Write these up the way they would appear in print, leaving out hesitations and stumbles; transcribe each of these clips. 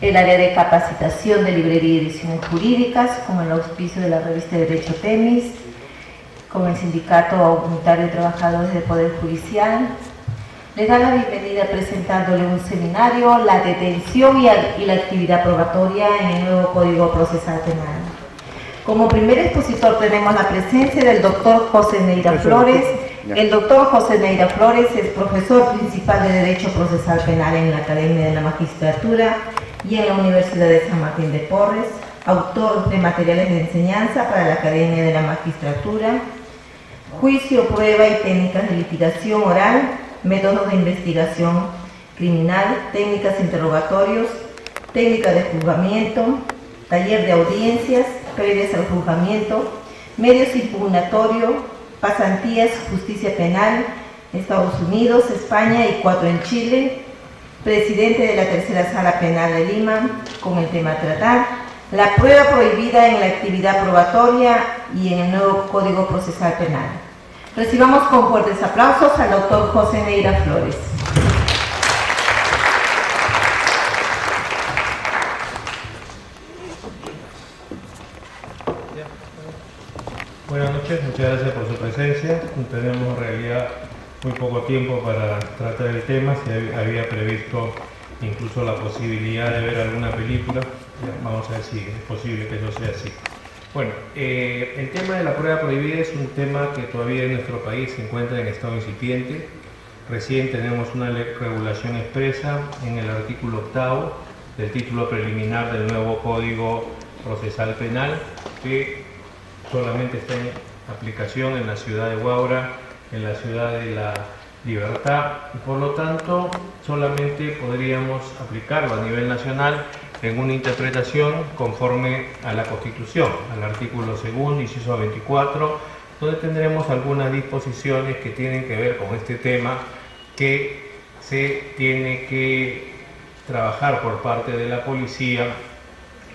el área de capacitación de librería y ediciones jurídicas, con el auspicio de la revista Derecho Temis, con el Sindicato Unitario de Trabajadores del Poder Judicial. Les da la bienvenida presentándole un seminario, la detención y la actividad probatoria en el nuevo Código Procesal Penal. Como primer expositor tenemos la presencia del doctor José Neira Flores. El doctor José Neira Flores es profesor principal de Derecho Procesal Penal en la Academia de la Magistratura y en la Universidad de San Martín de Porres, autor de materiales de enseñanza para la Academia de la Magistratura, juicio, prueba y técnicas de litigación oral, métodos de investigación criminal, técnicas de interrogatorios, técnica de juzgamiento, taller de audiencias previas al juzgamiento, medios impugnatorios, pasantías, justicia penal, Estados Unidos, España y 4 en Chile, presidente de la Tercera Sala Penal de Lima, con el tema a tratar, la prueba prohibida en la actividad probatoria y en el nuevo Código Procesal Penal. Recibamos con fuertes aplausos al doctor José Neira Flores. Buenas noches, muchas gracias por su presencia. Tenemos en realidad muy poco tiempo para tratar el tema. Se había previsto incluso la posibilidad de ver alguna película. Vamos a ver si es posible que eso sea así. Bueno, el tema de la prueba prohibida es un tema que todavía en nuestro país se encuentra en estado incipiente. Recién tenemos una regulación expresa en el artículo 8º del título preliminar del nuevo Código Procesal Penal, que solamente está en aplicación en la ciudad de Huaura, en la ciudad de La Libertad, y por lo tanto solamente podríamos aplicarlo a nivel nacional en una interpretación conforme a la Constitución, al artículo 2º, inciso 24, donde tendremos algunas disposiciones que tienen que ver con este tema que se tiene que trabajar por parte de la policía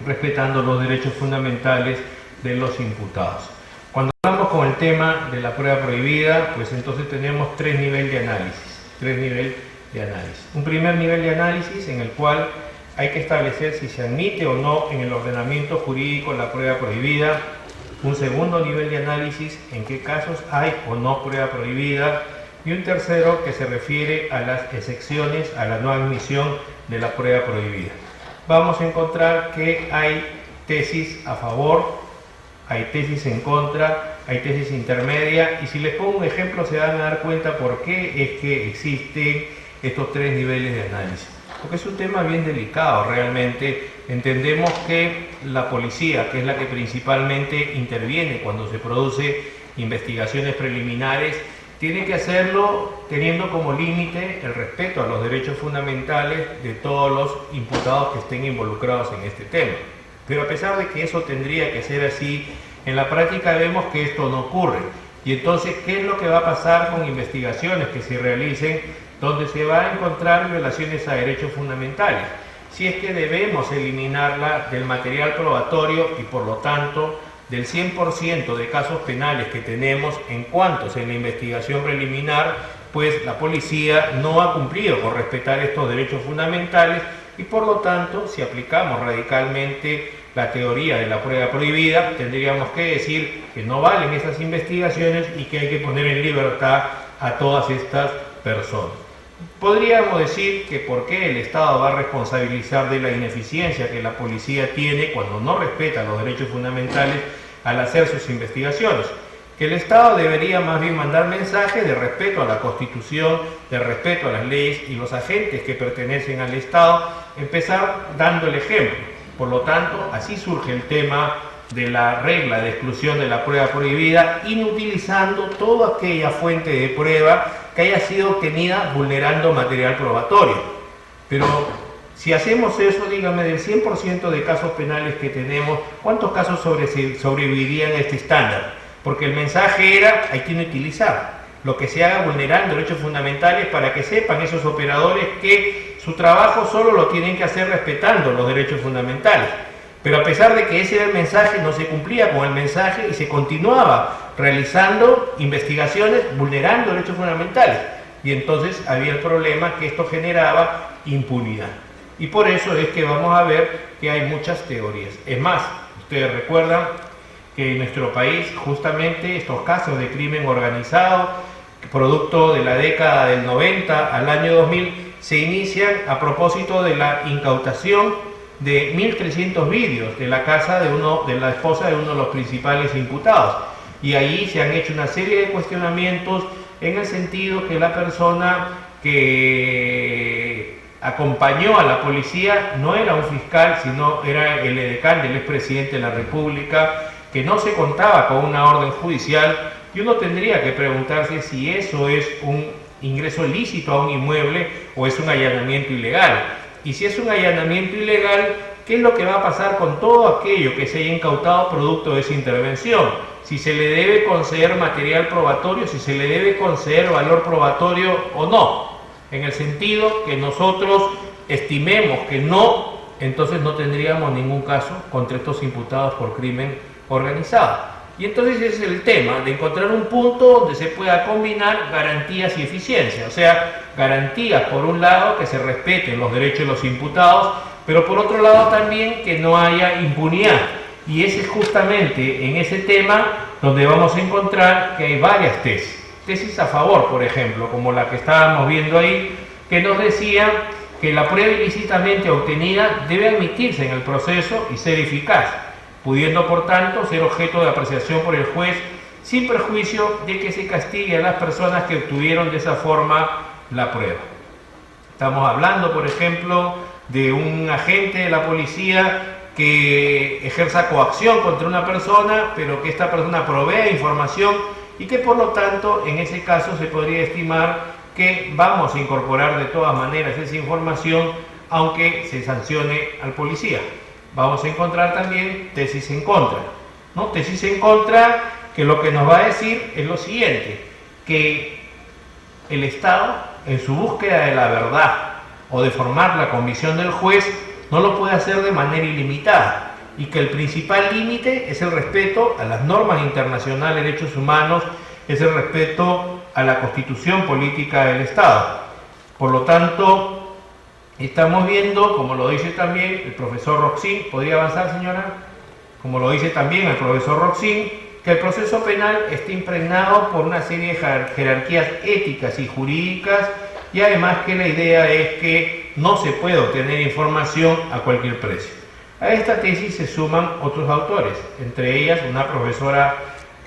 respetando los derechos fundamentales de los imputados. Cuando hablamos con el tema de la prueba prohibida, pues entonces tenemos tres niveles de análisis. Un primer nivel de análisis en el cual hay que establecer si se admite o no en el ordenamiento jurídico la prueba prohibida. Un segundo nivel de análisis, en qué casos hay o no prueba prohibida. Y un tercero que se refiere a las excepciones a la no admisión de la prueba prohibida. Vamos a encontrar que hay tesis a favor, hay tesis en contra, hay tesis intermedia, y si les pongo un ejemplo se van a dar cuenta por qué es que existen estos tres niveles de análisis. Porque es un tema bien delicado realmente. Entendemos que la policía, que es la que principalmente interviene cuando se produce investigaciones preliminares, tiene que hacerlo teniendo como límite el respeto a los derechos fundamentales de todos los imputados que estén involucrados en este tema. Pero a pesar de que eso tendría que ser así, en la práctica vemos que esto no ocurre. Y entonces, ¿qué es lo que va a pasar con investigaciones que se realicen donde se va a encontrar violaciones a derechos fundamentales? Si es que debemos eliminarla del material probatorio y por lo tanto del 100% de casos penales que tenemos en cuantos en la investigación preliminar, pues la policía no ha cumplido con respetar estos derechos fundamentales y por lo tanto, si aplicamos radicalmente la teoría de la prueba prohibida, tendríamos que decir que no valen esas investigaciones y que hay que poner en libertad a todas estas personas. Podríamos decir que por qué el Estado va a responsabilizar de la ineficiencia que la policía tiene cuando no respeta los derechos fundamentales al hacer sus investigaciones. Que el Estado debería más bien mandar mensajes de respeto a la Constitución, de respeto a las leyes y los agentes que pertenecen al Estado, empezar dando el ejemplo. Por lo tanto, así surge el tema de la regla de exclusión de la prueba prohibida, inutilizando toda aquella fuente de prueba que haya sido obtenida vulnerando material probatorio. Pero si hacemos eso, dígame, del 100% de casos penales que tenemos, ¿cuántos casos sobrevivirían a este estándar? Porque el mensaje era, hay que inutilizar lo que se haga vulnerando derechos fundamentales para que sepan esos operadores que su trabajo solo lo tienen que hacer respetando los derechos fundamentales. Pero a pesar de que ese era el mensaje, no se cumplía con el mensaje y se continuaba realizando investigaciones vulnerando derechos fundamentales. Y entonces había el problema que esto generaba impunidad. Y por eso es que vamos a ver que hay muchas teorías. Es más, ustedes recuerdan que en nuestro país justamente estos casos de crimen organizado, producto de la década del 90 al año 2000, se inician a propósito de la incautación de 1.300 vídeos de la casa de la esposa de uno de los principales imputados. Y ahí se han hecho una serie de cuestionamientos en el sentido que la persona que acompañó a la policía no era un fiscal, sino era el edecán del expresidente de la República, que no se contaba con una orden judicial, y uno tendría que preguntarse si eso es un ingreso lícito a un inmueble o es un allanamiento ilegal. Y si es un allanamiento ilegal, ¿qué es lo que va a pasar con todo aquello que se haya incautado producto de esa intervención? Si se le debe conceder material probatorio, si se le debe conceder valor probatorio o no. En el sentido que nosotros estimemos que no, entonces no tendríamos ningún caso contra estos imputados por crimen organizado. Y entonces ese es el tema, de encontrar un punto donde se pueda combinar garantías y eficiencia. O sea, garantías por un lado que se respeten los derechos de los imputados, pero por otro lado también que no haya impunidad. Y ese es justamente en ese tema donde vamos a encontrar que hay varias tesis. Tesis a favor, por ejemplo, como la que estábamos viendo ahí, que nos decía que la prueba ilícitamente obtenida debe admitirse en el proceso y ser eficaz, pudiendo por tanto ser objeto de apreciación por el juez sin perjuicio de que se castigue a las personas que obtuvieron de esa forma la prueba. Estamos hablando, por ejemplo, de un agente de la policía que ejerza coacción contra una persona, pero que esta persona provea información y que por lo tanto en ese caso se podría estimar que vamos a incorporar de todas maneras esa información aunque se sancione al policía. Vamos a encontrar también tesis en contra, ¿no? Tesis en contra que lo que nos va a decir es lo siguiente, que el Estado en su búsqueda de la verdad o de formar la convicción del juez no lo puede hacer de manera ilimitada y que el principal límite es el respeto a las normas internacionales de derechos humanos, es el respeto a la constitución política del Estado. Por lo tanto, estamos viendo, como lo dice también el profesor Roxin, ¿podría avanzar, señora? Como lo dice también el profesor Roxin, que el proceso penal está impregnado por una serie de jerarquías éticas y jurídicas y además que la idea es que no se puede obtener información a cualquier precio. A esta tesis se suman otros autores, entre ellas una profesora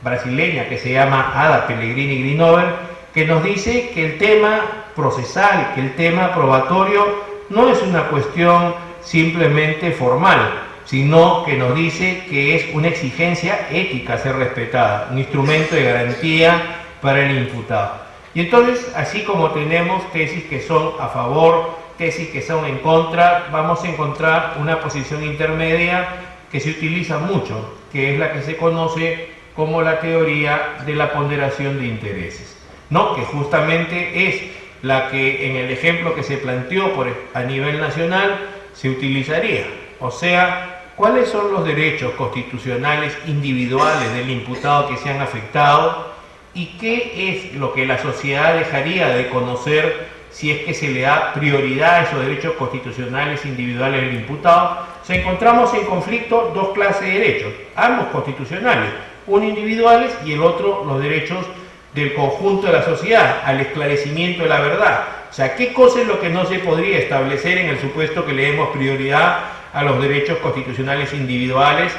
brasileña que se llama Ada Pellegrini Grinover, que nos dice que el tema procesal, que el tema probatorio no es una cuestión simplemente formal, sino que nos dice que es una exigencia ética ser respetada, un instrumento de garantía para el imputado. Y entonces, así como tenemos tesis que son a favor, tesis que son en contra, vamos a encontrar una posición intermedia que se utiliza mucho, que es la que se conoce como la teoría de la ponderación de intereses, ¿no? Que justamente es la que en el ejemplo que se planteó a nivel nacional se utilizaría. O sea, ¿cuáles son los derechos constitucionales individuales del imputado que se han afectado? ¿Y qué es lo que la sociedad dejaría de conocer si es que se le da prioridad a esos derechos constitucionales individuales del imputado? O sea, encontramos en conflicto dos clases de derechos, ambos constitucionales, uno individuales y el otro los derechos del conjunto de la sociedad, al esclarecimiento de la verdad. O sea, ¿qué cosa es lo que no se podría establecer en el supuesto que le demos prioridad a los derechos constitucionales individuales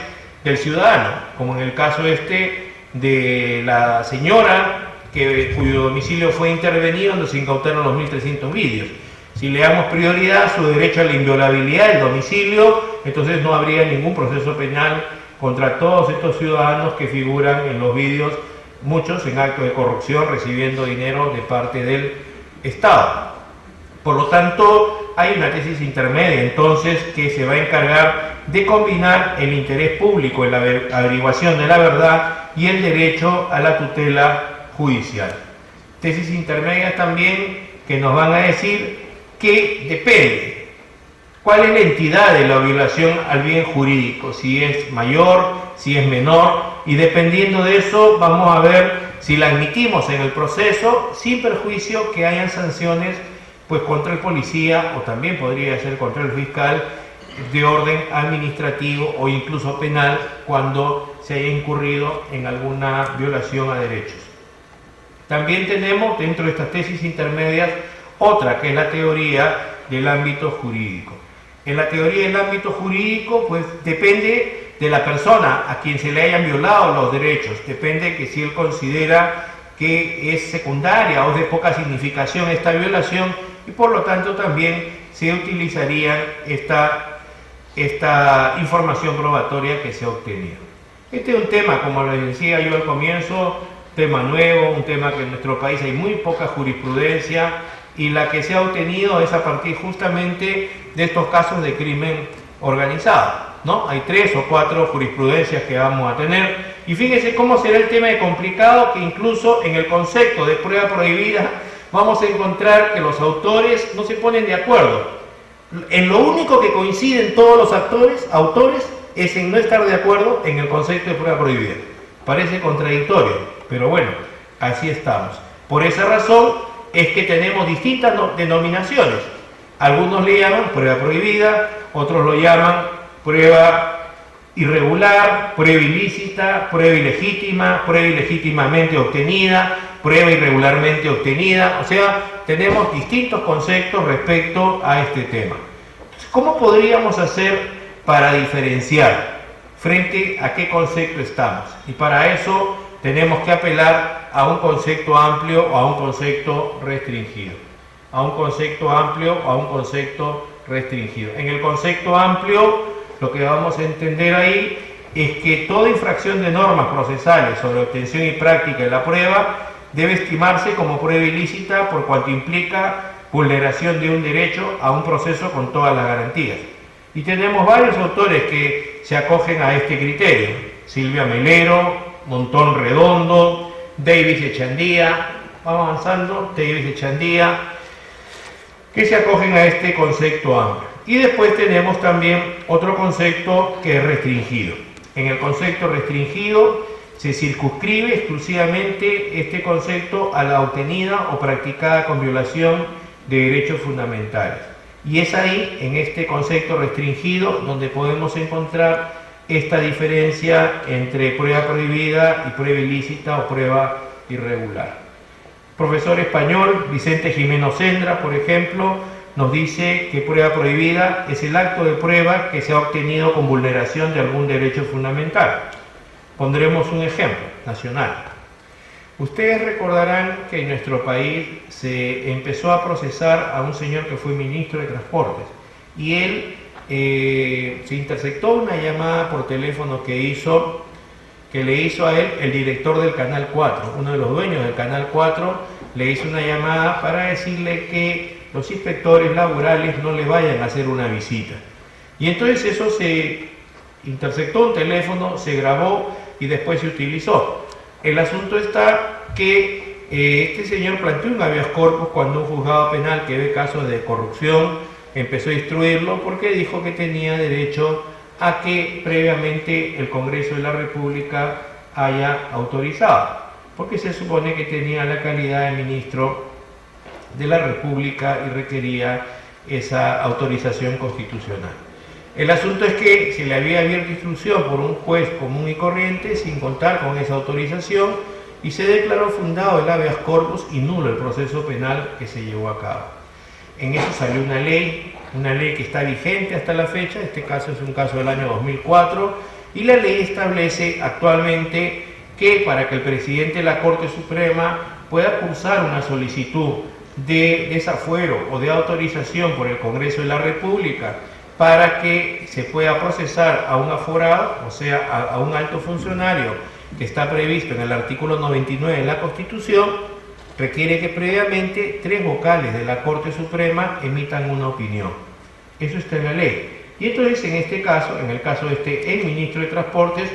del ciudadano? Como en el caso de la señora cuyo domicilio fue intervenido donde se incautaron los 1.300 vídeos. Si le damos prioridad a su derecho a la inviolabilidad del domicilio, entonces no habría ningún proceso penal contra todos estos ciudadanos que figuran en los vídeos, muchos en actos de corrupción recibiendo dinero de parte del Estado. Por lo tanto, hay una tesis intermedia entonces que se va a encargar de combinar el interés público en la averiguación de la verdad y el derecho a la tutela judicial. Tesis intermedias también que nos van a decir que depende cuál es la entidad de la violación al bien jurídico, si es mayor, si es menor, y dependiendo de eso vamos a ver si la admitimos en el proceso sin perjuicio que hayan sanciones pues contra el policía, o también podría ser contra el fiscal, de orden administrativo o incluso penal cuando se haya incurrido en alguna violación a derechos. También tenemos dentro de estas tesis intermedias otra, que es la teoría del ámbito jurídico. En la teoría del ámbito jurídico, pues depende de la persona a quien se le hayan violado los derechos, depende que si él considera que es secundaria o de poca significación esta violación, y por lo tanto también se utilizaría esta información probatoria que se ha obtenido. Este es un tema, como les decía yo al comienzo, tema nuevo, un tema que en nuestro país hay muy poca jurisprudencia, y la que se ha obtenido es a partir justamente de estos casos de crimen organizado, ¿no? Hay 3 o 4 jurisprudencias que vamos a tener, y fíjense cómo será el tema de complicado, que incluso en el concepto de prueba prohibida vamos a encontrar que los autores no se ponen de acuerdo. En lo único que coinciden todos los autores es en no estar de acuerdo en el concepto de prueba prohibida. Parece contradictorio, pero bueno, así estamos. Por esa razón es que tenemos distintas denominaciones. Algunos le llaman prueba prohibida, otros lo llaman prueba irregular, prueba ilícita, prueba ilegítima, prueba ilegítimamente obtenida, prueba irregularmente obtenida. O sea, tenemos distintos conceptos respecto a este tema. ¿Cómo podríamos hacer para diferenciar frente a qué concepto estamos? Y para eso tenemos que apelar a un concepto amplio o a un concepto restringido. A un concepto amplio o a un concepto restringido. En el concepto amplio, lo que vamos a entender ahí es que toda infracción de normas procesales sobre obtención y práctica de la prueba debe estimarse como prueba ilícita por cuanto implica vulneración de un derecho a un proceso con todas las garantías. Y tenemos varios autores que se acogen a este criterio: Silvia Melero, Montón Redondo, Davis Echandía, vamos avanzando, Davis Echandía, que se acogen a este concepto amplio. Y después tenemos también otro concepto que es restringido. En el concepto restringido se circunscribe exclusivamente este concepto a la obtenida o practicada con violación de derechos fundamentales. Y es ahí, en este concepto restringido, donde podemos encontrar esta diferencia entre prueba prohibida y prueba ilícita o prueba irregular. Profesor español Vicente Jimeno Sendra, por ejemplo, nos dice que prueba prohibida es el acto de prueba que se ha obtenido con vulneración de algún derecho fundamental. Pondremos un ejemplo nacional. Ustedes recordarán que en nuestro país se empezó a procesar a un señor que fue ministro de Transportes, y él se interceptó una llamada por teléfono que le hizo a él el director del Canal 4, uno de los dueños del Canal 4, le hizo una llamada para decirle que los inspectores laborales no le vayan a hacer una visita. Y entonces eso se interceptó un teléfono, se grabó y después se utilizó. El asunto está que este señor planteó un habeas corpus cuando un juzgado penal que ve casos de corrupción empezó a instruirlo, porque dijo que tenía derecho a que previamente el Congreso de la República haya autorizado, porque se supone que tenía la calidad de ministro de la República y requería esa autorización constitucional. El asunto es que se le había abierto instrucción por un juez común y corriente sin contar con esa autorización, y se declaró fundado el habeas corpus y nulo el proceso penal que se llevó a cabo. En eso salió una ley que está vigente hasta la fecha. Este caso es un caso del año 2004, y la ley establece actualmente que para que el presidente de la Corte Suprema pueda cursar una solicitud de desafuero o de autorización por el Congreso de la República para que se pueda procesar a un aforado, o sea, a un alto funcionario que está previsto en el artículo 99 de la Constitución, requiere que previamente 3 vocales de la Corte Suprema emitan una opinión. Eso está en la ley. Y entonces en este caso, en el caso de este ex ministro de Transportes,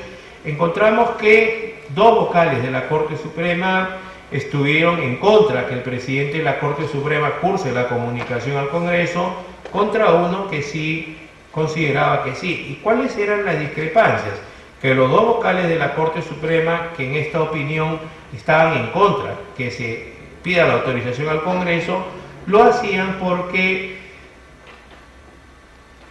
encontramos que 2 vocales de la Corte Suprema estuvieron en contra que el presidente de la Corte Suprema curse la comunicación al Congreso, contra uno que sí consideraba que sí. ¿Y cuáles eran las discrepancias? Que los 2 vocales de la Corte Suprema, que en esta opinión estaban en contra que se pida la autorización al Congreso, lo hacían porque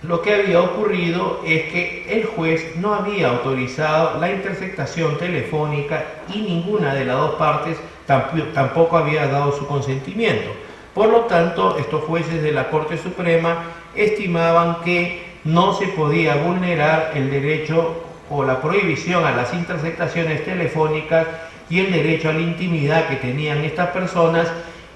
lo que había ocurrido es que el juez no había autorizado la interceptación telefónica y ninguna de las dos partes tampoco había dado su consentimiento. Por lo tanto, estos jueces de la Corte Suprema estimaban que no se podía vulnerar el derecho o la prohibición a las interceptaciones telefónicas y el derecho a la intimidad que tenían estas personas,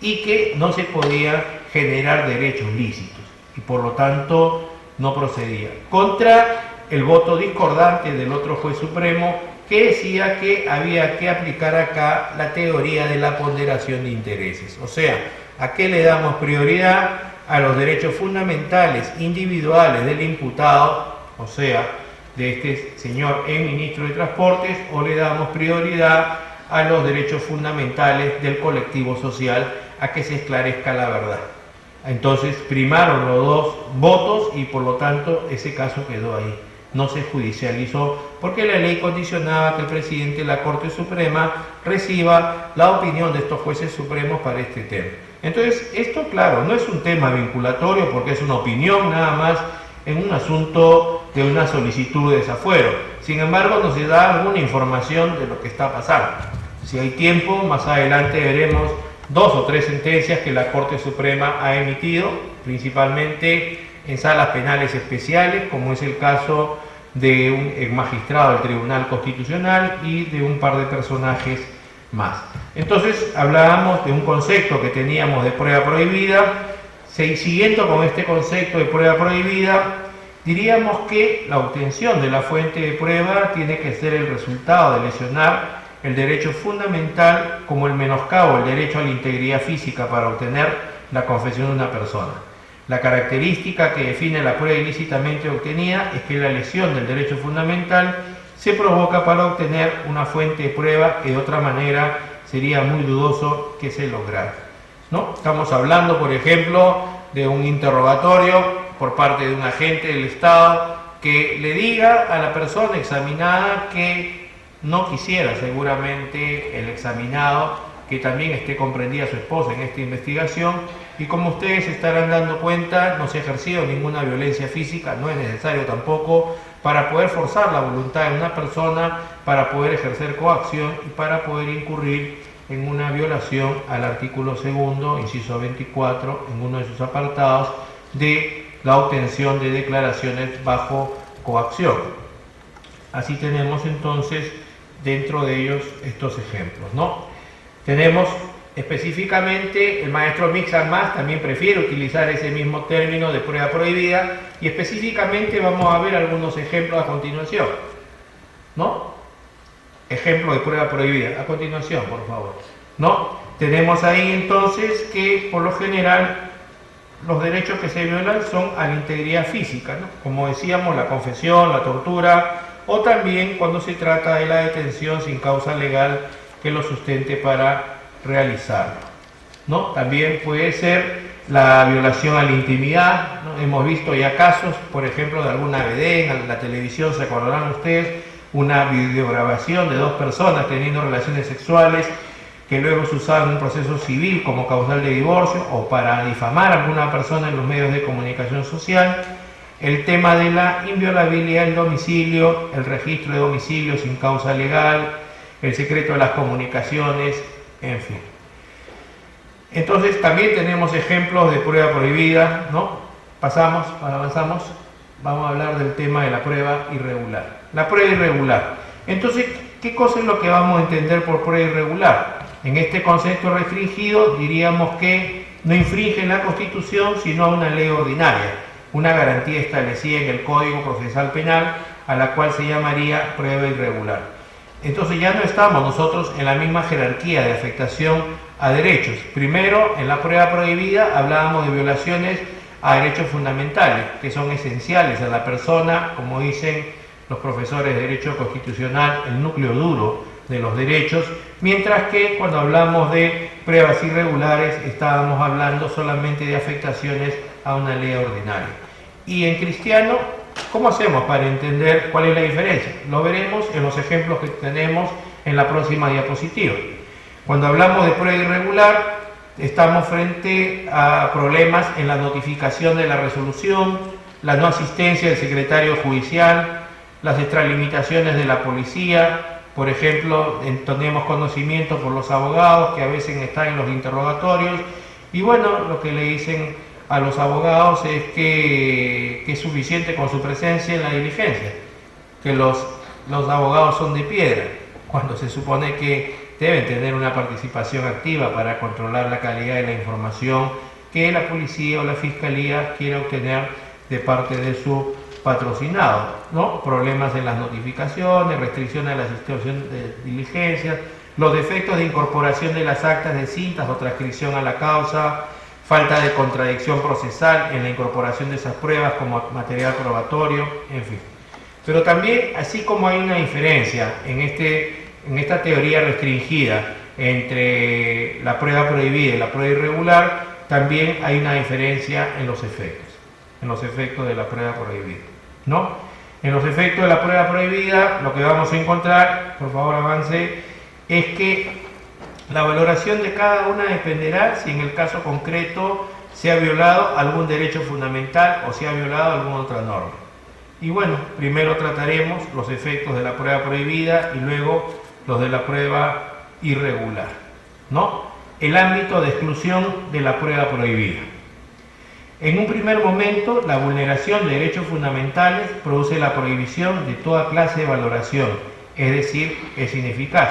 y que no se podía generar derechos lícitos, y por lo tanto no procedía. Contra el voto discordante del otro juez supremo, que decía que había que aplicar acá la teoría de la ponderación de intereses. O sea, ¿a qué le damos prioridad? A los derechos fundamentales individuales del imputado, o sea, de este señor ministro de Transportes, o le damos prioridad a los derechos fundamentales del colectivo social, a que se esclarezca la verdad. Entonces primaron los dos votos y por lo tanto ese caso quedó ahí, no se judicializó, porque la ley condicionaba que el presidente de la Corte Suprema reciba la opinión de estos jueces supremos para este tema. Entonces esto, claro, no es un tema vinculatorio porque es una opinión nada más en un asunto de una solicitud de desafuero. Sin embargo, nos da alguna información de lo que está pasando. Si hay tiempo, más adelante veremos 2 o 3 sentencias que la Corte Suprema ha emitido, principalmente en salas penales especiales, como es el caso de un magistrado del Tribunal Constitucional y de un par de personajes más. Entonces hablábamos de un concepto que teníamos de prueba prohibida. Siguiendo con este concepto de prueba prohibida, diríamos que la obtención de la fuente de prueba tiene que ser el resultado de lesionar el derecho fundamental, como el menoscabo del derecho a la integridad física para obtener la confesión de una persona. La característica que define la prueba ilícitamente obtenida es que la lesión del derecho fundamental se provoca para obtener una fuente de prueba que de otra manera sería muy dudoso que se lograra, ¿no? Estamos hablando, por ejemplo, de un interrogatorio por parte de un agente del Estado que le diga a la persona examinada que no quisiera seguramente el examinado que también esté comprendida su esposa en esta investigación, y como ustedes se estarán dando cuenta, no se ha ejercido ninguna violencia física, no es necesario tampoco para poder forzar la voluntad de una persona, para poder ejercer coacción y para poder incurrir en una violación al artículo 2, inciso 24, en uno de sus apartados, de la obtención de declaraciones bajo coacción. Así tenemos entonces dentro de ellos estos ejemplos, ¿no? Tenemos específicamente, el maestro Mixan-Mas también prefiere utilizar ese mismo término de prueba prohibida, y específicamente vamos a ver algunos ejemplos a continuación, ¿no? Ejemplo de prueba prohibida, a continuación, por favor, ¿no? Tenemos ahí entonces que por lo general los derechos que se violan son a la integridad física, ¿no? Como decíamos, la confesión, la tortura, o también cuando se trata de la detención sin causa legal que lo sustente para realizarlo, ¿no? También puede ser la violación a la intimidad, ¿no? Hemos visto ya casos, por ejemplo, de alguna vedette en la televisión, se acordarán ustedes, una videograbación de 2 personas teniendo relaciones sexuales que luego se usaban en un proceso civil como causal de divorcio o para difamar a alguna persona en los medios de comunicación social. El tema de la inviolabilidad del domicilio, el registro de domicilio sin causa legal, el secreto de las comunicaciones, en fin. Entonces también tenemos ejemplos de prueba prohibida, ¿no? Avanzamos, vamos a hablar del tema de la prueba irregular. La prueba irregular. Entonces, ¿qué cosa es lo que vamos a entender por prueba irregular? En este concepto restringido diríamos que no infringe la Constitución sino a una ley ordinaria, una garantía establecida en el Código Procesal Penal, a la cual se llamaría prueba irregular. Entonces ya no estamos nosotros en la misma jerarquía de afectación a derechos. Primero, en la prueba prohibida hablábamos de violaciones a derechos fundamentales, que son esenciales a la persona, como dicen los profesores de Derecho Constitucional, el núcleo duro de los derechos, mientras que cuando hablamos de pruebas irregulares estábamos hablando solamente de afectaciones a una ley ordinaria. Y en cristiano, ¿cómo hacemos para entender cuál es la diferencia? Lo veremos en los ejemplos que tenemos en la próxima diapositiva. Cuando hablamos de prueba irregular, estamos frente a problemas en la notificación de la resolución, la no asistencia del secretario judicial, las extralimitaciones de la policía. Por ejemplo, tenemos conocimiento por los abogados que a veces están en los interrogatorios y bueno, lo que le dicen a los abogados es que es suficiente con su presencia en la diligencia, que los abogados son de piedra, cuando se supone que deben tener una participación activa para controlar la calidad de la información que la policía o la fiscalía quiera obtener de parte de su patrocinado, ¿no? Problemas en las notificaciones, restricciones a la asistencia de diligencias, los defectos de incorporación de las actas de cintas o transcripción a la causa, falta de contradicción procesal en la incorporación de esas pruebas como material probatorio, en fin. Pero también, así como hay una diferencia en esta teoría restringida entre la prueba prohibida y la prueba irregular, también hay una diferencia en los efectos de la prueba prohibida, ¿no? En los efectos de la prueba prohibida, lo que vamos a encontrar, por favor avance, es que la valoración de cada una dependerá si en el caso concreto se ha violado algún derecho fundamental o se ha violado alguna otra norma. Y bueno, primero trataremos los efectos de la prueba prohibida y luego los de la prueba irregular, ¿no? El ámbito de exclusión de la prueba prohibida. En un primer momento, la vulneración de derechos fundamentales produce la prohibición de toda clase de valoración, es decir, es ineficaz,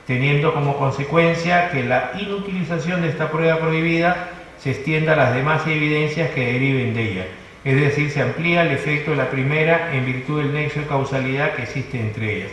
teniendo como consecuencia que la inutilización de esta prueba prohibida se extienda a las demás evidencias que deriven de ella, es decir, se amplía el efecto de la primera en virtud del nexo de causalidad que existe entre ellas.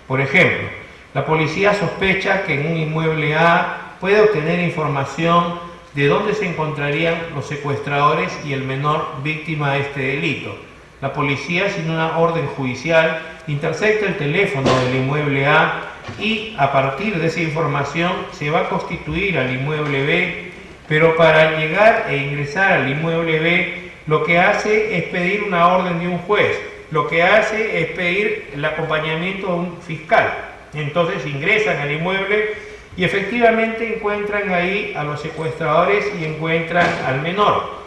Por ejemplo, la policía sospecha que en un inmueble A puede obtener información de dónde se encontrarían los secuestradores y el menor víctima de este delito. La policía, sin una orden judicial, intercepta el teléfono del inmueble A y a partir de esa información se va a constituir al inmueble B, pero para llegar e ingresar al inmueble B, lo que hace es pedir una orden de un juez, lo que hace es pedir el acompañamiento de un fiscal. Entonces ingresan al inmueble y efectivamente encuentran ahí a los secuestradores y encuentran al menor.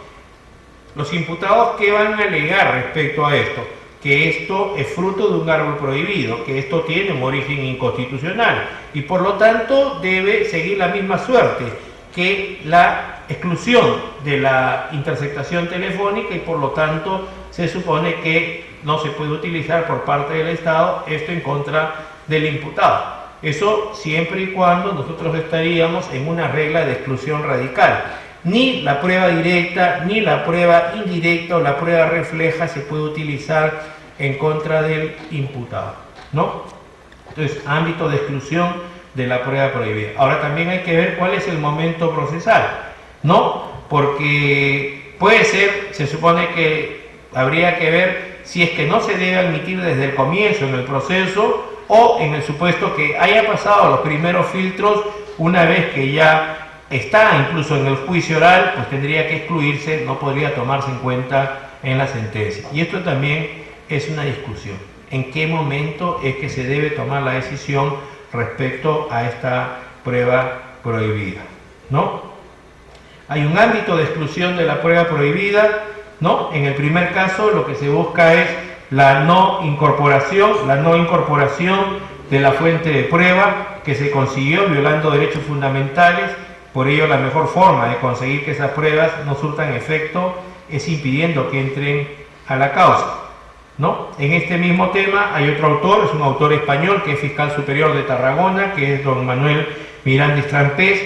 Los imputados, ¿qué van a alegar respecto a esto? Que esto es fruto de un árbol prohibido, que esto tiene un origen inconstitucional y por lo tanto debe seguir la misma suerte que la exclusión de la interceptación telefónica y por lo tanto se supone que no se puede utilizar por parte del Estado esto en contra del imputado. Eso siempre y cuando nosotros estaríamos en una regla de exclusión radical. Ni la prueba directa, ni la prueba indirecta o la prueba refleja se puede utilizar en contra del imputado, ¿no? Entonces, ámbito de exclusión de la prueba prohibida. Ahora también hay que ver cuál es el momento procesal, ¿no? Porque puede ser, se supone que habría que ver si es que no se debe admitir desde el comienzo en el proceso o en el supuesto que haya pasado los primeros filtros, una vez que ya está incluso en el juicio oral, pues tendría que excluirse, no podría tomarse en cuenta en la sentencia. Y esto también es una discusión. ¿En qué momento es que se debe tomar la decisión respecto a esta prueba prohibida, ¿no? Hay un ámbito de exclusión de la prueba prohibida, ¿no? En el primer caso lo que se busca es la no incorporación de la fuente de prueba que se consiguió violando derechos fundamentales. Por ello, la mejor forma de conseguir que esas pruebas no surtan efecto es impidiendo que entren a la causa, ¿no? En este mismo tema hay otro autor, es un autor español que es fiscal superior de Tarragona, que es don Manuel Mirandis Trampés,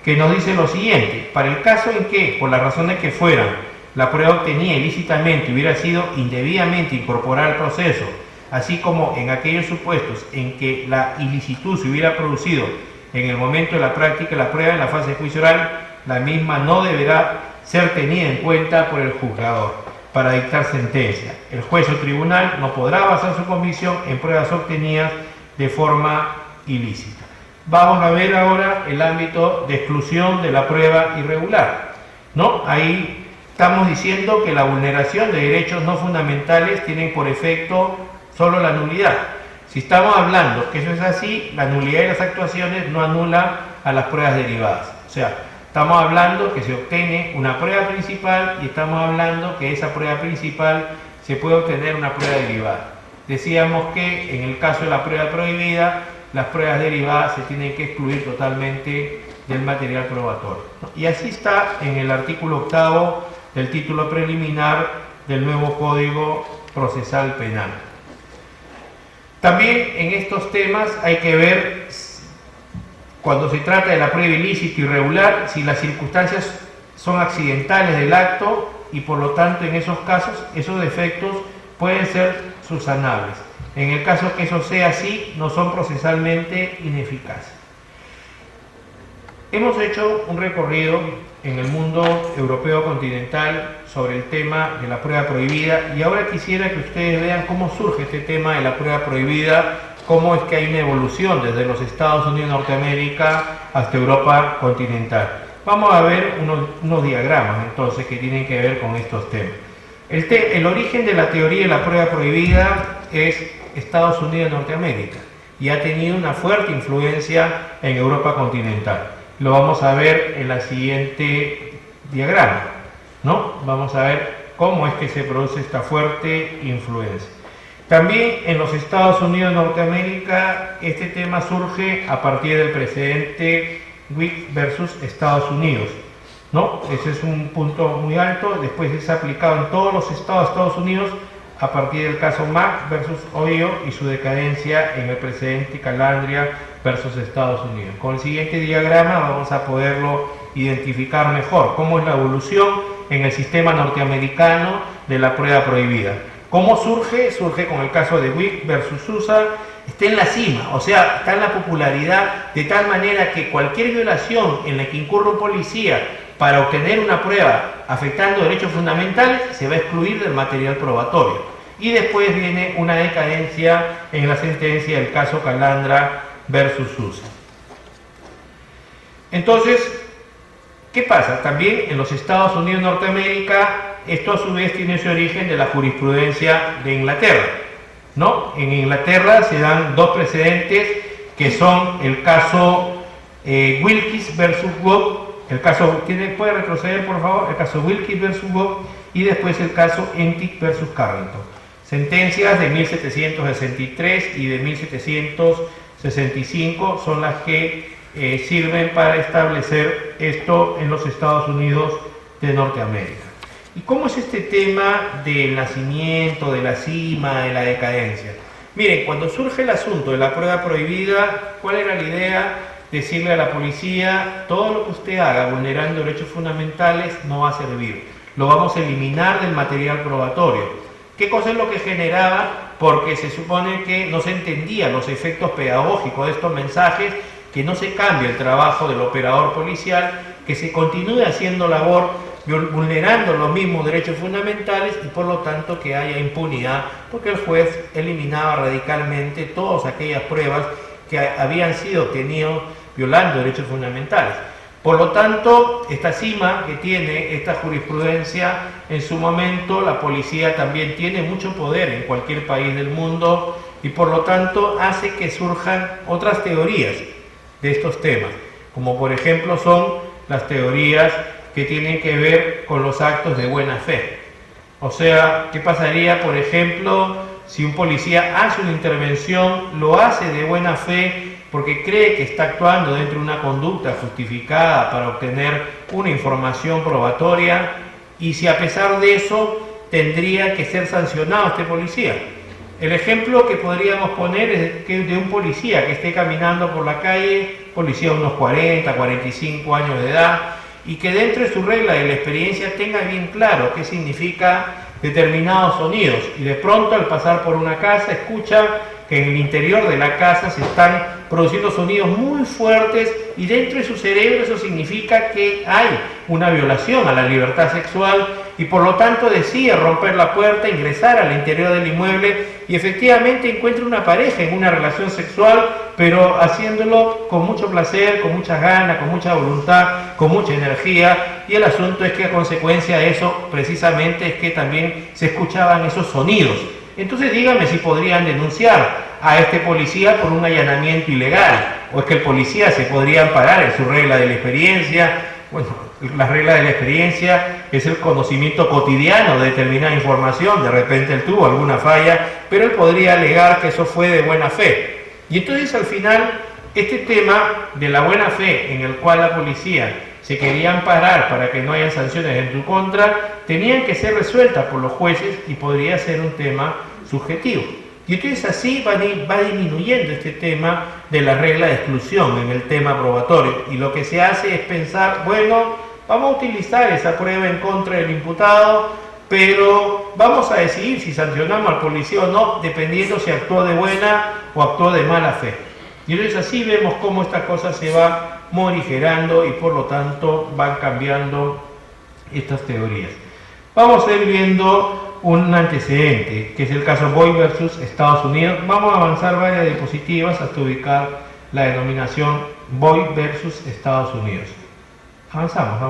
que nos dice lo siguiente: para el caso en que, por las razones que fueran, la prueba obtenida ilícitamente hubiera sido indebidamente incorporada al proceso, así como en aquellos supuestos en que la ilicitud se hubiera producido en el momento de la práctica de la prueba en la fase de juicio oral, la misma no deberá ser tenida en cuenta por el juzgador para dictar sentencia. El juez o tribunal no podrá basar su convicción en pruebas obtenidas de forma ilícita. Vamos a ver ahora el ámbito de exclusión de la prueba irregular, ¿no? Ahí estamos diciendo que la vulneración de derechos no fundamentales tiene por efecto solo la nulidad. Si estamos hablando que eso es así, la nulidad de las actuaciones no anula a las pruebas derivadas. O sea, Estamos hablando que se obtiene una prueba principal y estamos hablando que esa prueba principal se puede obtener una prueba derivada. Decíamos que en el caso de la prueba prohibida, las pruebas derivadas se tienen que excluir totalmente del material probatorio. Y así está en el artículo 8º del título preliminar del nuevo Código Procesal Penal. También en estos temas hay que ver, cuando se trata de la prueba ilícita o irregular, si las circunstancias son accidentales del acto y por lo tanto en esos casos esos defectos pueden ser subsanables. En el caso que eso sea así, no son procesalmente ineficaces. Hemos hecho un recorrido en el mundo europeo continental sobre el tema de la prueba prohibida y ahora quisiera que ustedes vean cómo surge este tema de la prueba prohibida, cómo es que hay una evolución desde los Estados Unidos de Norteamérica hasta Europa continental. Vamos a ver unos diagramas entonces que tienen que ver con estos temas. El origen de la teoría de la prueba prohibida es Estados Unidos de Norteamérica y ha tenido una fuerte influencia en Europa continental. Lo vamos a ver en la siguiente diagrama, ¿no? Vamos a ver cómo es que se produce esta fuerte influencia. También en los Estados Unidos de Norteamérica este tema surge a partir del precedente Wick versus Estados Unidos, ¿no? Ese es un punto muy alto. Después es aplicado en todos los estados de Estados Unidos a partir del caso Mack versus Ohio y su decadencia en el precedente Calandria versus Estados Unidos. Con el siguiente diagrama vamos a poderlo identificar mejor, cómo es la evolución en el sistema norteamericano de la prueba prohibida. ¿Cómo surge? Surge con el caso de Wick versus USA, está en la cima, o sea, está en la popularidad de tal manera que cualquier violación en la que incurra un policía para obtener una prueba afectando derechos fundamentales se va a excluir del material probatorio. Y después viene una decadencia en la sentencia del caso Calandra versus USA. Entonces, ¿qué pasa? También en los Estados Unidos de Norteamérica, esto a su vez tiene su origen de la jurisprudencia de Inglaterra, ¿no? En Inglaterra se dan dos precedentes que son el caso Wilkes versus Wood, el caso, ¿puede retroceder por favor? El caso Wilkes versus Wood y después el caso Entic versus Carrington. Sentencias de 1763 y de 1765 son las que sirven para establecer esto en los Estados Unidos de Norteamérica. ¿Y cómo es este tema del nacimiento, de la cima, de la decadencia? Miren, cuando surge el asunto de la prueba prohibida, ¿cuál era la idea? Decirle a la policía, todo lo que usted haga vulnerando derechos fundamentales no va a servir. Lo vamos a eliminar del material probatorio. ¿Qué cosa es lo que generaba? Porque se supone que no se entendían los efectos pedagógicos de estos mensajes, que no se cambie el trabajo del operador policial, que se continúe haciendo labor vulnerando los mismos derechos fundamentales y por lo tanto que haya impunidad, porque el juez eliminaba radicalmente todas aquellas pruebas que habían sido obtenidas violando derechos fundamentales. Por lo tanto, esta cima que tiene esta jurisprudencia, en su momento la policía también tiene mucho poder en cualquier país del mundo y por lo tanto hace que surjan otras teorías de estos temas, como por ejemplo son las teorías que tienen que ver con los actos de buena fe. O sea, ¿qué pasaría, por ejemplo, si un policía hace una intervención, lo hace de buena fe porque cree que está actuando dentro de una conducta justificada para obtener una información probatoria, y si a pesar de eso tendría que ser sancionado este policía? El ejemplo que podríamos poner es que de un policía que esté caminando por la calle, policía de unos 40, 45 años de edad, y que dentro de su regla de la experiencia tenga bien claro qué significa determinados sonidos, y de pronto al pasar por una casa escucha que en el interior de la casa se están produciendo sonidos muy fuertes y dentro de su cerebro eso significa que hay una violación a la libertad sexual y por lo tanto decide romper la puerta, ingresar al interior del inmueble y efectivamente encuentra una pareja en una relación sexual, pero haciéndolo con mucho placer, con muchas ganas, con mucha voluntad, con mucha energía, y el asunto es que a consecuencia de eso precisamente es que también se escuchaban esos sonidos. Entonces díganme si podrían denunciar a este policía por un allanamiento ilegal, o es que el policía se podría amparar en su regla de la experiencia, bueno, la regla de la experiencia es el conocimiento cotidiano de determinada información. De repente él tuvo alguna falla, pero él podría alegar que eso fue de buena fe. Y entonces al final este tema de la buena fe, en el cual la policía se quería amparar para que no haya sanciones en tu contra, tenían que ser resueltas por los jueces y podría ser un tema subjetivo. Y entonces así va disminuyendo este tema de la regla de exclusión en el tema probatorio. Y lo que se hace es pensar, bueno, vamos a utilizar esa prueba en contra del imputado, pero vamos a decidir si sancionamos al policía o no, dependiendo si actuó de buena o actuó de mala fe. Y entonces así vemos cómo esta cosa se va morigerando y por lo tanto van cambiando estas teorías. Vamos a ir viendo un antecedente, que es el caso Boyd versus Estados Unidos. Vamos a avanzar varias diapositivas hasta ubicar la denominación Boyd versus Estados Unidos. Avanzamos.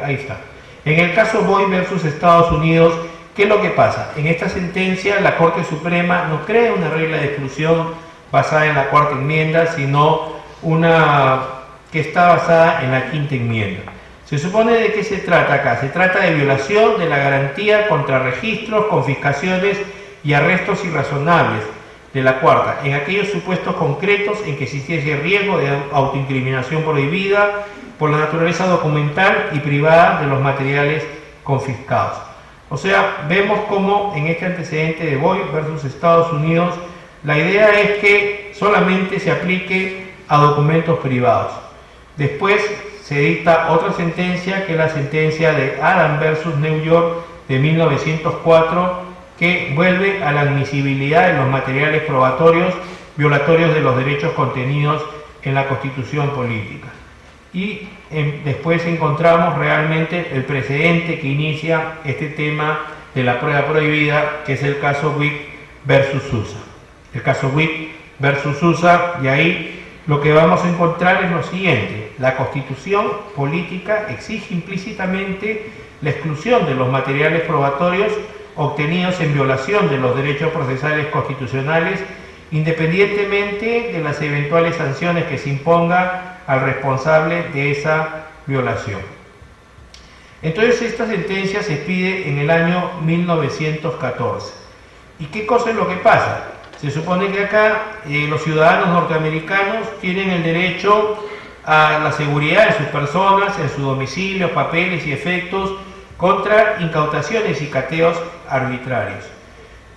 Ahí está. En el caso Boyd versus Estados Unidos, ¿qué es lo que pasa? En esta sentencia la Corte Suprema no crea una regla de exclusión basada en la cuarta enmienda, sino una que está basada en la quinta enmienda. Se supone de qué se trata acá. Se trata de violación de la garantía contra registros, confiscaciones y arrestos irrazonables de la cuarta, en aquellos supuestos concretos en que existiese riesgo de autoincriminación prohibida por la naturaleza documental y privada de los materiales confiscados. O sea, vemos cómo en este antecedente de Boyd versus Estados Unidos, la idea es que solamente se aplique a documentos privados. Después se dicta otra sentencia, que es la sentencia de Adam versus New York de 1904, que vuelve a la admisibilidad de los materiales probatorios violatorios de los derechos contenidos en la Constitución política. Y después encontramos realmente el precedente que inicia este tema de la prueba prohibida, que es el caso Wick versus USA. El caso Wick versus USA, y ahí lo que vamos a encontrar es lo siguiente: la Constitución política exige implícitamente la exclusión de los materiales probatorios obtenidos en violación de los derechos procesales constitucionales, independientemente de las eventuales sanciones que se imponga al responsable de esa violación. Entonces esta sentencia se expide en el año 1914. ¿Y qué cosa es lo que pasa? Se supone que acá los ciudadanos norteamericanos tienen el derecho a la seguridad de sus personas, en sus domicilios, papeles y efectos, contra incautaciones y cateos arbitrarios.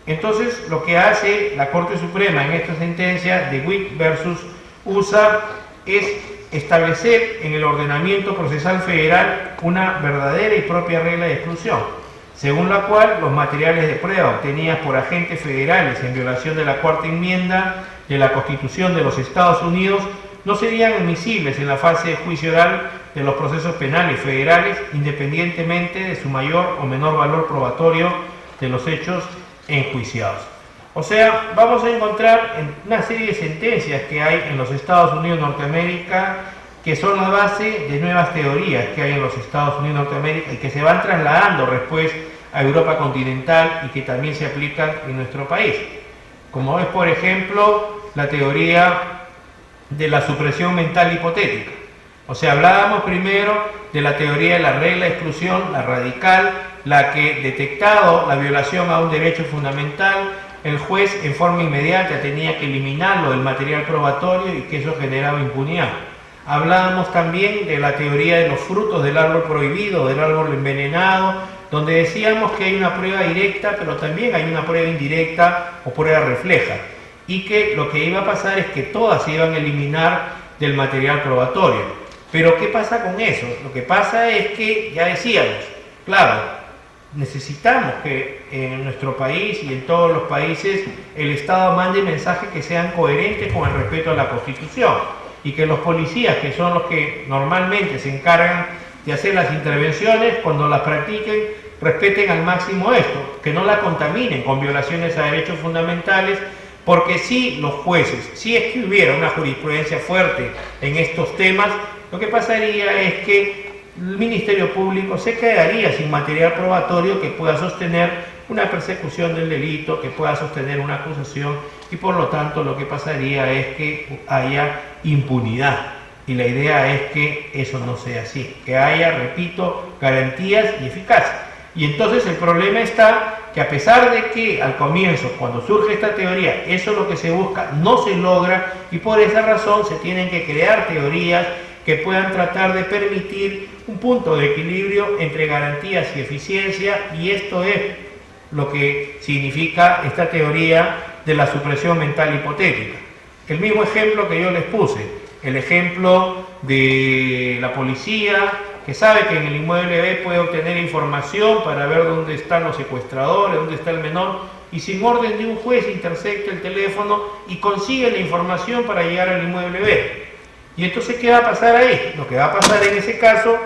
Entonces, lo que hace la Corte Suprema en esta sentencia de Wick versus USA es establecer en el ordenamiento procesal federal una verdadera y propia regla de exclusión, según la cual los materiales de prueba obtenidos por agentes federales en violación de la cuarta enmienda de la Constitución de los Estados Unidos no serían admisibles en la fase de juicio oral de los procesos penales federales, independientemente de su mayor o menor valor probatorio de los hechos enjuiciados. O sea, vamos a encontrar una serie de sentencias que hay en los Estados Unidos de Norteamérica, que son la base de nuevas teorías que hay en los Estados Unidos de Norteamérica y que se van trasladando después a Europa continental y que también se aplican en nuestro país. Como es, por ejemplo, la teoría de la supresión mental hipotética. O sea, hablábamos primero de la teoría de la regla de exclusión, la radical, la que, detectado la violación a un derecho fundamental, el juez en forma inmediata tenía que eliminarlo del material probatorio y que eso generaba impunidad. Hablábamos también de la teoría de los frutos del árbol prohibido, del árbol envenenado, donde decíamos que hay una prueba directa, pero también hay una prueba indirecta o prueba refleja, y que lo que iba a pasar es que todas se iban a eliminar del material probatorio. Pero ¿qué pasa con eso? Lo que pasa es que, ya decíamos, claro, necesitamos que en nuestro país y en todos los países el Estado mande mensajes que sean coherentes con el respeto a la Constitución, y que los policías, que son los que normalmente se encargan de hacer las intervenciones, cuando las practiquen, respeten al máximo esto, que no la contaminen con violaciones a derechos fundamentales, porque si los jueces, si es que hubiera una jurisprudencia fuerte en estos temas, lo que pasaría es que el Ministerio Público se quedaría sin material probatorio que pueda sostener una persecución del delito, que pueda sostener una acusación, y por lo tanto lo que pasaría es que haya impunidad. Y la idea es que eso no sea así, que haya, repito, garantías y eficacia. Y entonces el problema está que a pesar de que al comienzo, cuando surge esta teoría, eso es lo que se busca, no se logra, y por esa razón se tienen que crear teorías que puedan tratar de permitir un punto de equilibrio entre garantías y eficiencia, y esto es lo que significa esta teoría de la supresión mental hipotética. El mismo ejemplo que yo les puse, el ejemplo de la policía que sabe que en el inmueble B puede obtener información para ver dónde están los secuestradores, dónde está el menor, y sin orden de un juez intercepta el teléfono y consigue la información para llegar al inmueble B. Y entonces, ¿qué va a pasar ahí? Lo que va a pasar en ese caso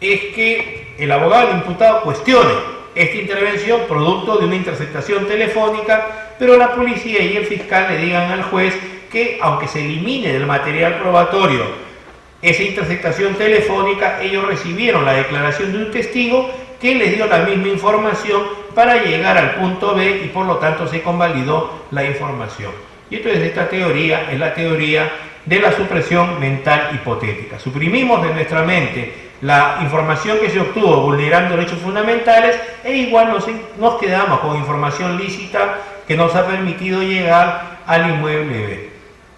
es que el abogado del imputado cuestione esta intervención producto de una interceptación telefónica, pero la policía y el fiscal le digan al juez que, aunque se elimine del material probatorio esa interceptación telefónica, ellos recibieron la declaración de un testigo que les dio la misma información para llegar al punto B y por lo tanto se convalidó la información. Y entonces esta teoría es la teoría de la supresión mental hipotética. Suprimimos de nuestra mente la información que se obtuvo vulnerando derechos fundamentales e igual nos quedamos con información lícita que nos ha permitido llegar al inmueble B.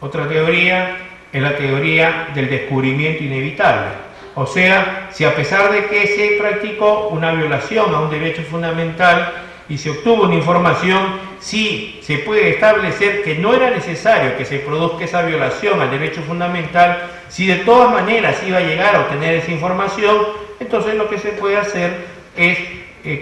Otra teoría es la teoría del descubrimiento inevitable. O sea, si a pesar de que se practicó una violación a un derecho fundamental y se obtuvo una información, sí se puede establecer que no era necesario que se produzca esa violación al derecho fundamental, si de todas maneras iba a llegar a obtener esa información, entonces lo que se puede hacer es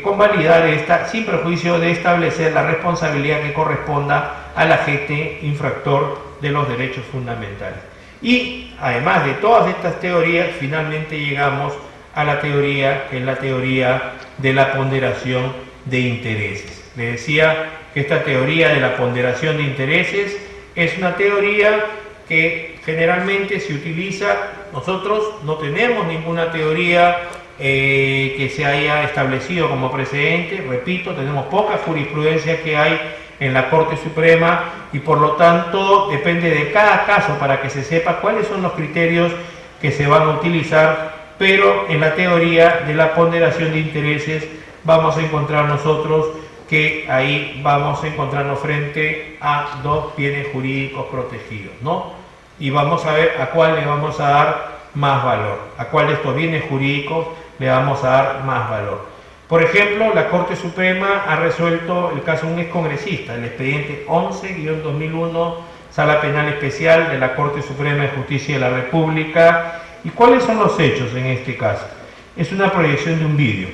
convalidar esta sin perjuicio de establecer la responsabilidad que corresponda al agente infractor de los derechos fundamentales. Y además de todas estas teorías, finalmente llegamos a la teoría que es la teoría de la ponderación de intereses. Les decía que esta teoría de la ponderación de intereses es una teoría que generalmente se utiliza. Nosotros no tenemos ninguna teoría que se haya establecido como precedente. Repito, tenemos poca jurisprudencia que hay en la Corte Suprema y por lo tanto depende de cada caso para que se sepa cuáles son los criterios que se van a utilizar, pero en la teoría de la ponderación de intereses vamos a encontrar nosotros que ahí vamos a encontrarnos frente a dos bienes jurídicos protegidos, ¿no? Y vamos a ver a cuál le vamos a dar más valor, a cuál de estos bienes jurídicos le vamos a dar más valor. Por ejemplo, la Corte Suprema ha resuelto el caso de un excongresista, el expediente 11-2001, Sala Penal Especial de la Corte Suprema de Justicia de la República. ¿Y cuáles son los hechos en este caso? Es una proyección de un vídeo,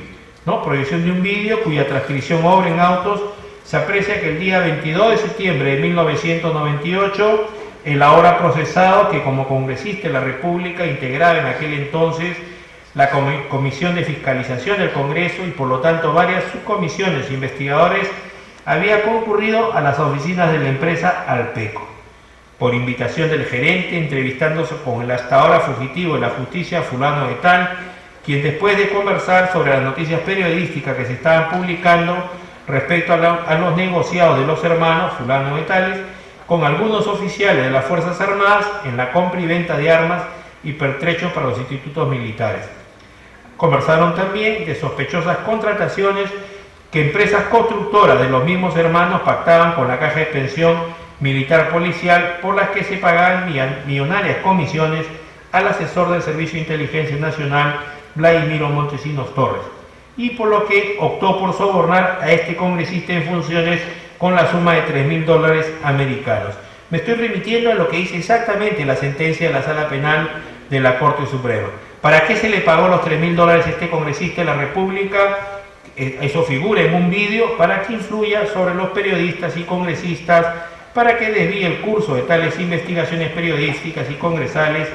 ¿no? Proyección de un vídeo cuya transcripción obra en autos. Se aprecia que el día 22 de septiembre de 1998, el ahora procesado, que como congresista de la República integraba en aquel entonces la Comisión de Fiscalización del Congreso y por lo tanto varias subcomisiones e investigadores, había concurrido a las oficinas de la empresa Alpeco. Por invitación del gerente, entrevistándose con el hasta ahora fugitivo de la justicia, fulano de tal, quien después de conversar sobre las noticias periodísticas que se estaban publicando respecto a los negociados de los hermanos, fulano de tales, con algunos oficiales de las Fuerzas Armadas en la compra y venta de armas y pertrechos para los institutos militares. Conversaron también de sospechosas contrataciones que empresas constructoras de los mismos hermanos pactaban con la Caja de Pensión Militar Policial, por las que se pagaban millonarias comisiones al asesor del Servicio de Inteligencia Nacional, Vladimiro Montesinos Torres, y por lo que optó por sobornar a este congresista en funciones con la suma de $3.000 americanos. Me estoy remitiendo a lo que dice exactamente la sentencia de la Sala Penal de la Corte Suprema. ¿Para qué se le pagó los $3.000 a este congresista de la República? Eso figura en un vídeo para que influya sobre los periodistas y congresistas, para que desvíe el curso de tales investigaciones periodísticas y congresales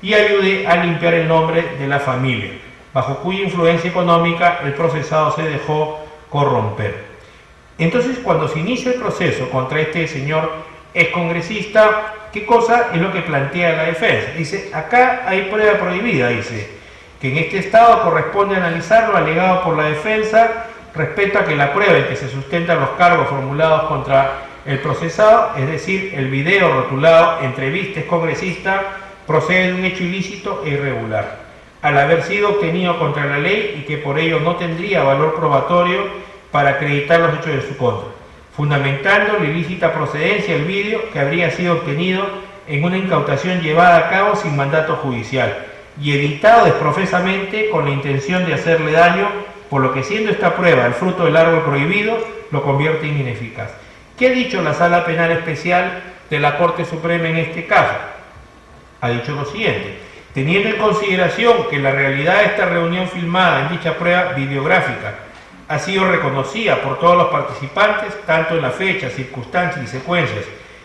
y ayude a limpiar el nombre de la familia, bajo cuya influencia económica el procesado se dejó corromper. Entonces, cuando se inicia el proceso contra este señor excongresista, ¿qué cosa es lo que plantea la defensa? Dice, acá hay prueba prohibida, dice, que en este estado corresponde analizar lo alegado por la defensa respecto a que la prueba en que se sustentan los cargos formulados contra El procesado, es decir, el video rotulado entrevista es congresista, procede de un hecho ilícito e irregular, al haber sido obtenido contra la ley y que por ello no tendría valor probatorio para acreditar los hechos de su contra, fundamentando la ilícita procedencia del vídeo que habría sido obtenido en una incautación llevada a cabo sin mandato judicial y editado desprofesamente con la intención de hacerle daño, por lo que siendo esta prueba el fruto del árbol prohibido, lo convierte en ineficaz. ¿Qué ha dicho la Sala Penal Especial de la Corte Suprema en este caso? Ha dicho lo siguiente: teniendo en consideración que la realidad de esta reunión filmada en dicha prueba videográfica ha sido reconocida por todos los participantes, tanto en la fecha, circunstancias y secuencias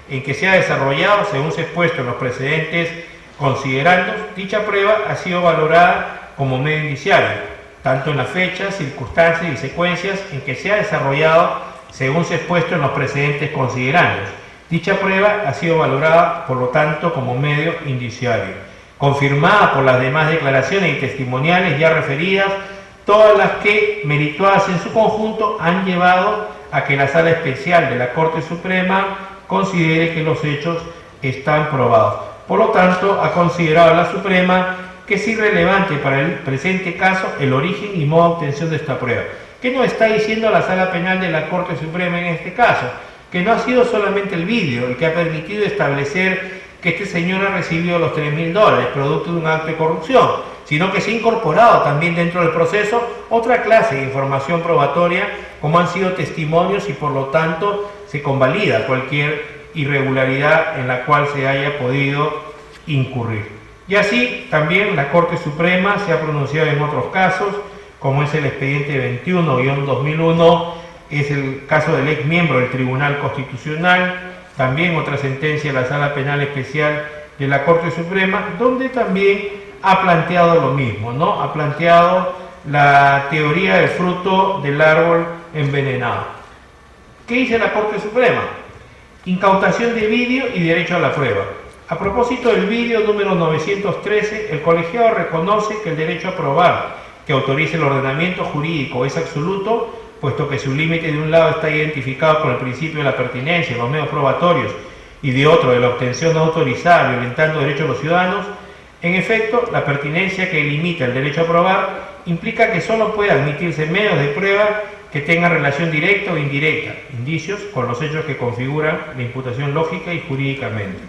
en que se ha desarrollado, según se ha expuesto en los precedentes considerandos, dicha prueba ha sido valorada como medio indiciario, tanto en la fecha, circunstancias y secuencias en que se ha desarrollado, según se ha expuesto en los precedentes considerandos. Dicha prueba ha sido valorada, por lo tanto, como medio indiciario, confirmada por las demás declaraciones y testimoniales ya referidas, todas las que, merituadas en su conjunto, han llevado a que la Sala Especial de la Corte Suprema considere que los hechos están probados. Por lo tanto, ha considerado la Suprema que es irrelevante para el presente caso el origen y modo de obtención de esta prueba. ¿Qué nos está diciendo la Sala Penal de la Corte Suprema en este caso? Que no ha sido solamente el vídeo el que ha permitido establecer que este señor ha recibido los $3.000 producto de un acto de corrupción, sino que se ha incorporado también dentro del proceso otra clase de información probatoria, como han sido testimonios, y por lo tanto se convalida cualquier irregularidad en la cual se haya podido incurrir. Y así también la Corte Suprema se ha pronunciado en otros casos, como es el expediente 21-2001, es el caso del ex miembro del Tribunal Constitucional, también otra sentencia de la Sala Penal Especial de la Corte Suprema, donde también ha planteado lo mismo, ¿no? Ha planteado la teoría del fruto del árbol envenenado. ¿Qué dice la Corte Suprema? Incautación de vídeo y derecho a la prueba. A propósito del vídeo número 913, el colegiado reconoce que el derecho a probar que autorice el ordenamiento jurídico es absoluto, puesto que su límite de un lado está identificado con el principio de la pertinencia, los medios probatorios, y de otro, de la obtención no autorizada, violentando derechos de los ciudadanos. En efecto, la pertinencia que limita el derecho a probar implica que solo puede admitirse medios de prueba que tengan relación directa o indirecta, indicios, con los hechos que configuran la imputación lógica y jurídicamente.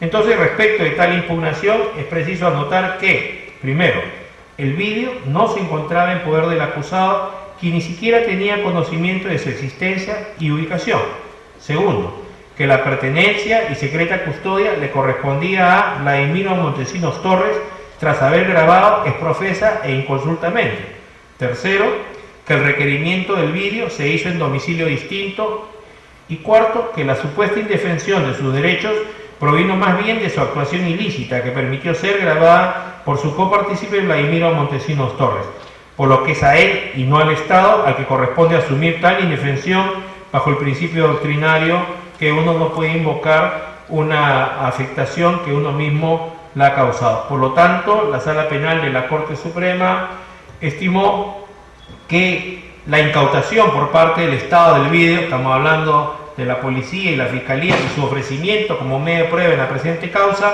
Entonces, respecto de tal impugnación, es preciso anotar que, primero, el vídeo no se encontraba en poder del acusado, quien ni siquiera tenía conocimiento de su existencia y ubicación. Segundo, que la pertenencia y secreta custodia le correspondía a Vladimiro Montesinos Torres, tras haber grabado exprofesa e inconsultamente. Tercero, que el requerimiento del vídeo se hizo en domicilio distinto. Y cuarto, que la supuesta indefensión de sus derechos provino más bien de su actuación ilícita, que permitió ser grabada por su copartícipe Vladimiro Montesinos Torres, por lo que es a él y no al Estado al que corresponde asumir tal indefensión bajo el principio doctrinario que uno no puede invocar una afectación que uno mismo la ha causado. Por lo tanto, la Sala Penal de la Corte Suprema estimó que la incautación por parte del Estado del vídeo, estamos hablando de la policía y la fiscalía, y su ofrecimiento como medio de prueba en la presente causa,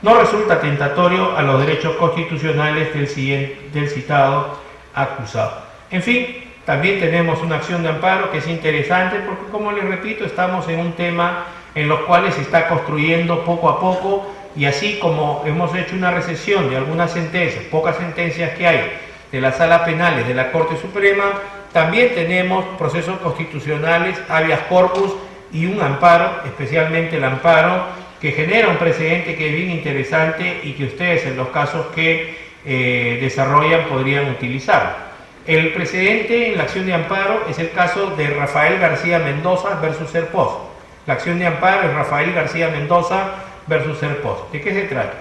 no resulta tentatorio a los derechos constitucionales del citado acusado. En fin, también tenemos una acción de amparo que es interesante porque, como les repito, estamos en un tema en los cuales se está construyendo poco a poco, y así como hemos hecho una recesión de algunas sentencias, pocas sentencias que hay de las salas penales de la Corte Suprema, también tenemos procesos constitucionales, habeas corpus y un amparo, especialmente el amparo, que genera un precedente que es bien interesante y que ustedes en los casos que desarrollan podrían utilizar. El precedente en la acción de amparo es el caso de Rafael García Mendoza versus Serpos. La acción de amparo es Rafael García Mendoza versus Serpos. ¿De qué se trata?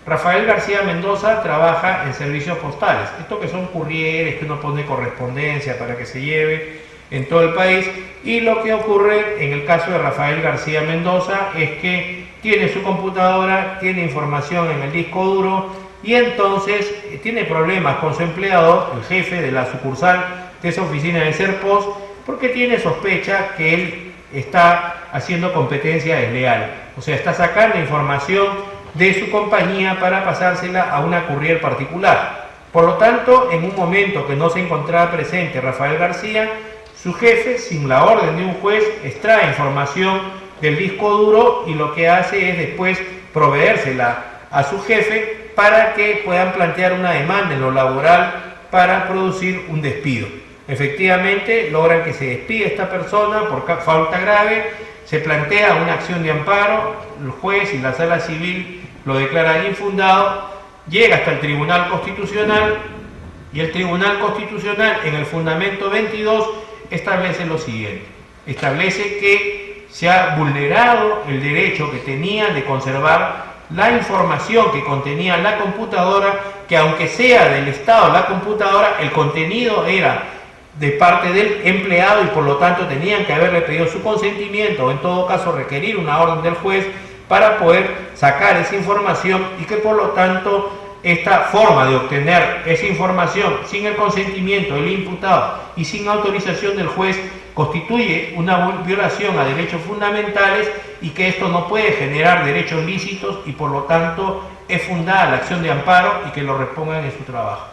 Rafael García Mendoza trabaja en servicios postales, esto que son courrieres que uno pone correspondencia para que se lleve en todo el país, y lo que ocurre en el caso de Rafael García Mendoza es que tiene su computadora, tiene información en el disco duro, y entonces tiene problemas con su empleador, el jefe de la sucursal de esa oficina de Serpos, porque tiene sospecha que él está haciendo competencia desleal. O sea, está sacando información de su compañía para pasársela a una courier particular. Por lo tanto, en un momento que no se encontraba presente Rafael García, su jefe, sin la orden de un juez, extrae información del disco duro y lo que hace es después proveérsela a su jefe para que puedan plantear una demanda en lo laboral para producir un despido. Efectivamente, logran que se despida esta persona por falta grave, se plantea una acción de amparo, el juez y la sala civil lo declaran infundado, llega hasta el Tribunal Constitucional y el Tribunal Constitucional en el fundamento 22 establece lo siguiente, establece que se ha vulnerado el derecho que tenía de conservar la información que contenía la computadora, que aunque sea del Estado la computadora, el contenido era de parte del empleado y por lo tanto tenían que haberle pedido su consentimiento o en todo caso requerir una orden del juez para poder sacar esa información y que por lo tanto esta forma de obtener esa información sin el consentimiento del imputado y sin autorización del juez constituye una violación a derechos fundamentales y que esto no puede generar derechos lícitos y por lo tanto es fundada la acción de amparo y que lo repongan en su trabajo.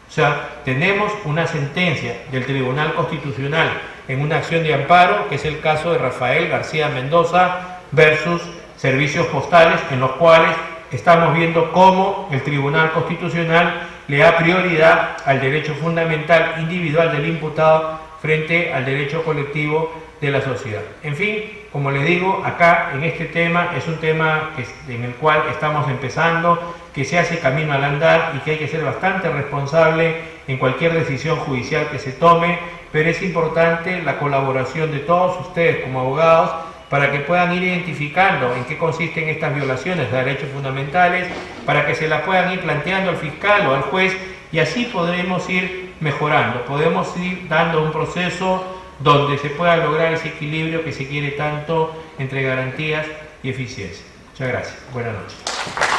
O sea, tenemos una sentencia del Tribunal Constitucional en una acción de amparo, que es el caso de Rafael García Mendoza versus Servicios Postales, en los cuales estamos viendo cómo el Tribunal Constitucional le da prioridad al derecho fundamental individual del imputado frente al derecho colectivo de la sociedad. En fin, como les digo, acá en este tema es un tema en el cual estamos empezando, que se hace camino al andar y que hay que ser bastante responsable en cualquier decisión judicial que se tome, pero es importante la colaboración de todos ustedes como abogados para que puedan ir identificando en qué consisten estas violaciones de derechos fundamentales, para que se las puedan ir planteando al fiscal o al juez y así podremos ir mejorando, podemos ir dando un proceso donde se pueda lograr ese equilibrio que se quiere tanto entre garantías y eficiencia. Muchas gracias. Buenas noches.